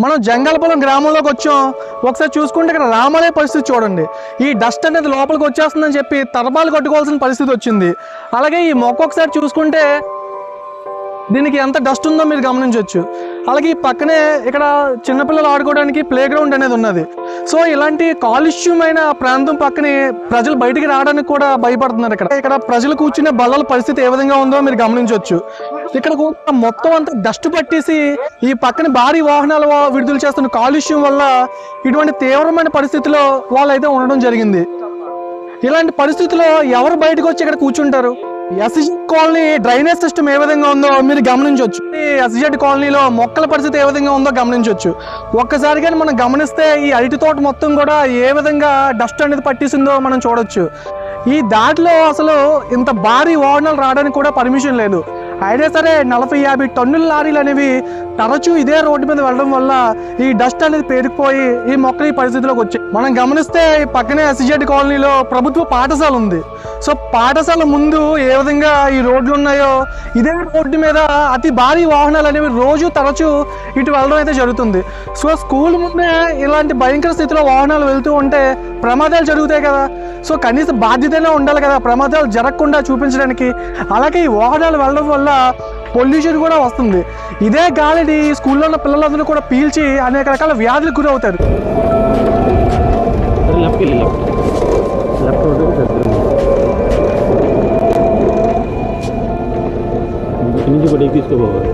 మనం జంగల్పురం గ్రామంలోకి వచ్చాం. ఒకసారి చూసుకుంటే ఇక్కడ రామాలయ పరిస్థితి చూడండి. ఈ డస్ట్ అనేది లోపలికి వచ్చేస్తుందని చెప్పి తరబాలు కట్టుకోవాల్సిన పరిస్థితి వచ్చింది. అలాగే ఈ మొక్క ఒకసారి చూసుకుంటే దీనికి ఎంత డస్ట్ ఉందో మీరు గమనించవచ్చు. అలాగే ఈ పక్కనే ఇక్కడ చిన్నపిల్లలు ఆడుకోవడానికి ప్లే గ్రౌండ్ అనేది ఉన్నది. సో ఇలాంటి కాలుష్యమైన ప్రాంతం పక్కనే ప్రజలు బయటికి రావడానికి కూడా భయపడుతున్నారు. ఇక్కడ ప్రజలు కూర్చునే బల్లల పరిస్థితి ఏ విధంగా ఉందో మీరు గమనించవచ్చు. ఇక్కడ మొత్తం అంతా డస్ట్ పట్టేసి ఈ పక్కన భారీ వాహనాలు విడుదల చేస్తున్న కాలుష్యం వల్ల ఇటువంటి తీవ్రమైన పరిస్థితిలో వాళ్ళైతే ఉండడం జరిగింది. ఇలాంటి పరిస్థితుల్లో ఎవరు బయటకు వచ్చి ఇక్కడ కూర్చుంటారు? ఎస్జెడ్ కాలనీ డ్రైనేజ్ సిస్టమ్ ఏ విధంగా ఉందో మీరు గమనించవచ్చు. ఎస్జెడ్ కాలనీలో మొక్కల పరిస్థితి ఏ విధంగా ఉందో గమనించవచ్చు. ఒక్కసారిగా మనం గమనిస్తే ఈ అరటి తోట మొత్తం కూడా ఏ విధంగా డస్ట్ అనేది పట్టేసిందో మనం చూడొచ్చు. ఈ దాటిలో అసలు ఇంత భారీ వాహనాలు రావడానికి కూడా పర్మిషన్ లేదు. అయినా సరే 40-50 టన్నుల లారీలు అనేవి తరచూ ఇదే రోడ్డు మీద వెళ్ళడం వల్ల ఈ డస్ట్ అనేది పేరుకుపోయి ఈ మొక్కలు ఈ పరిస్థితిలోకి వచ్చాయి. మనం గమనిస్తే ఈ పక్కనే ఎస్జెడ్ కాలనీలో ప్రభుత్వ పాఠశాల ఉంది. సో పాఠశాల ముందు ఏ విధంగా ఈ రోడ్లు ఉన్నాయో ఇదే రోడ్డు మీద అతి భారీ వాహనాలు అనేవి రోజు తరచూ ఇటు వెళ్ళడం అయితే జరుగుతుంది. సో స్కూల్ ముందే ఇలాంటి భయంకర స్థితిలో వాహనాలు వెళ్తూ ఉంటే ప్రమాదాలు జరుగుతాయి కదా. సో కనీస బాధ్యతనే ఉండాలి కదా ప్రమాదాలు జరగకుండా చూపించడానికి. అలాగే ఈ వాహనాలు వెళ్ళడం వల్ల పొల్యూషన్ కూడా వస్తుంది. ఇదే గాలిని స్కూల్లో ఉన్న పిల్లలందరూ కూడా పీల్చి అనేక రకాల వ్యాధులకు గురవుతారు. నుంచి కూడా తీసుకోవాలి.